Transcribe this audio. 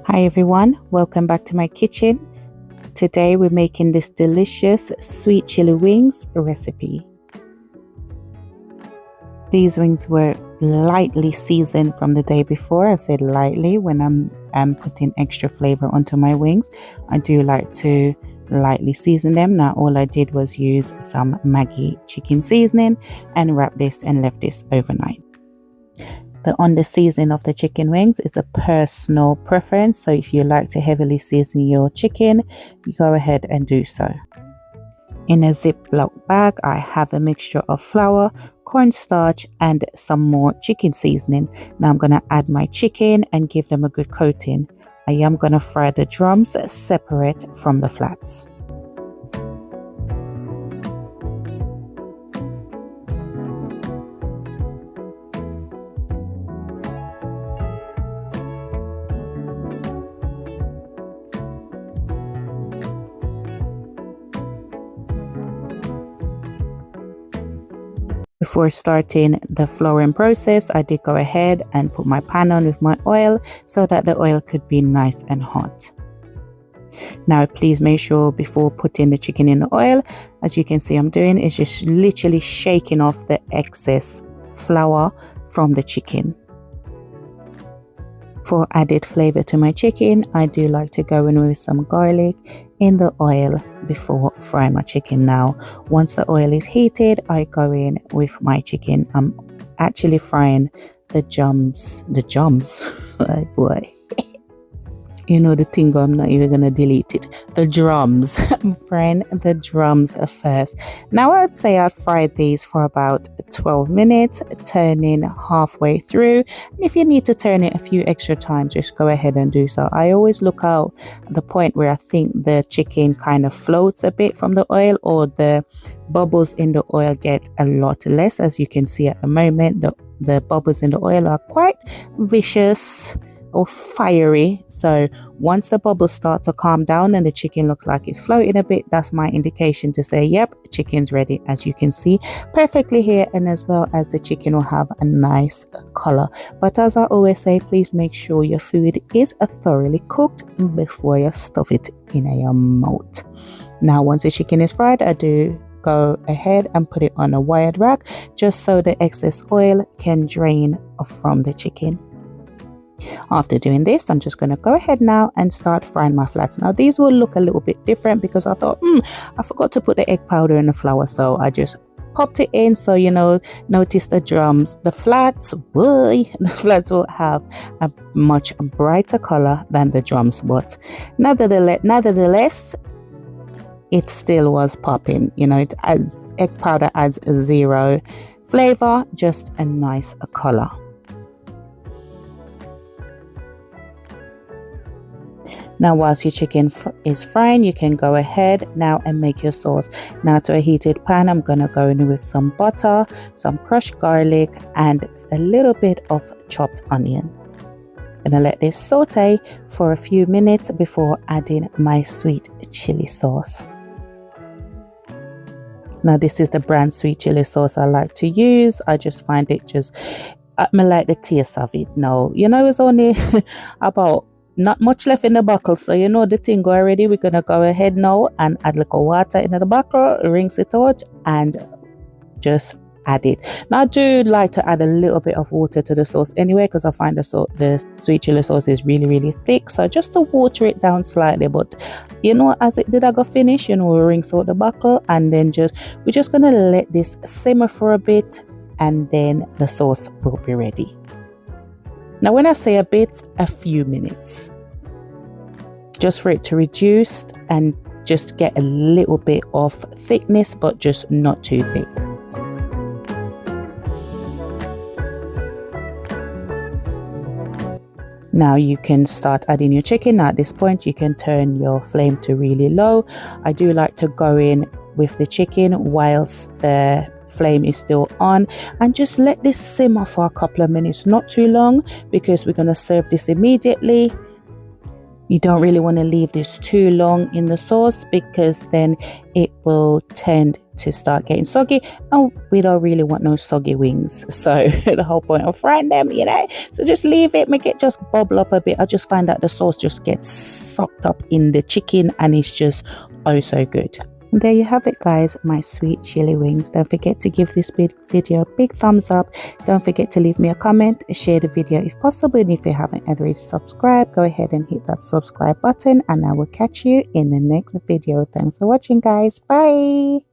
Hi everyone, welcome back to my kitchen. Today we're making this delicious sweet chili wings recipe. These wings were lightly seasoned from the day before. I said lightly when I'm putting extra flavor onto my wings. I do like to lightly season them. Now all I did was use some Maggi chicken seasoning and wrap this and left this overnight. The under seasoning of the chicken wings is a personal preference, so if you like to heavily season your chicken, you go ahead and do so. In a Ziploc bag, I have a mixture of flour, cornstarch, and some more chicken seasoning. Now I'm going to add my chicken and give them a good coating. I am going to fry the drums separate from the flats. Before starting the flouring process, I did go ahead and put my pan on with my oil so that the oil could be nice and hot. Now please make sure before putting the chicken in the oil, as you can see I'm doing, is just literally shaking off the excess flour from the chicken. For added flavor to my chicken, I do like to go in with some garlic in the oil before frying my chicken. Now once the oil is heated, I go in with my chicken. I'm actually frying the drums oh boy, you know the thing, I'm not even gonna delete it. The drums. I'm frying the drums first. Now I'd say I'd fry these for about 12 minutes, turning halfway through. And if you need to turn it a few extra times, just go ahead and do so. I always look out at the point where I think the chicken kind of floats a bit from the oil, or the bubbles in the oil get a lot less. As you can see at the moment, the bubbles in the oil are quite vicious or fiery. So once the bubbles start to calm down and the chicken looks like it's floating a bit, that's my indication to say, yep, chicken's ready. As you can see perfectly here, and as well as the chicken will have a nice color. But as I always say, please make sure your food is thoroughly cooked before you stuff it in your mouth. Now once the chicken is fried, I do go ahead and put it on a wired rack just so the excess oil can drain from the chicken. After doing this, I'm just going to go ahead now and start frying my flats. Now these will look a little bit different because I thought, I forgot to put the egg powder in the flour, so I just popped it in. So notice the drums, the flats will have a much brighter color than the drums, but nevertheless it still was popping. Egg powder adds zero flavor, just a nice color. Now whilst your chicken is frying, you can go ahead now and make your sauce. Now to a heated pan, I'm going to go in with some butter, some crushed garlic, and a little bit of chopped onion. I'm going to let this saute for a few minutes before adding my sweet chili sauce. Now this is the brand sweet chili sauce I like to use. I just find it I like the taste of it. Now, it's only about not much left in the bottle, so the thing already. We're gonna go ahead now and add a little water into the bottle, rinse it out, and just add it. Now I do like to add a little bit of water to the sauce anyway, because I find the sweet chili sauce is really thick, so just to water it down slightly. But as it did I go finish, we rinse out the bottle, and then we're just gonna let this simmer for a bit, and then the sauce will be ready. Now when I say a bit, a few minutes, just for it to reduce and just get a little bit of thickness, but just not too thick. Now you can start adding your chicken. Now at this point you can turn your flame to really low. I do like to go in with the chicken whilst the flame is still on, and just let this simmer for a couple of minutes, not too long, because we're going to serve this immediately. You don't really want to leave this too long in the sauce, because then it will tend to start getting soggy, and we don't really want no soggy wings. So the whole point of frying them, you know, so just leave it, make it just bubble up a bit. I just find that the sauce just gets sucked up in the chicken and it's just oh so good. And there you have it, guys, my sweet chili wings. Don't forget to give this video a big thumbs up. Don't forget to leave me a comment, share the video if possible, and if you haven't already subscribed, go ahead and hit that subscribe button, and I will catch you in the next video. Thanks for watching, guys. Bye.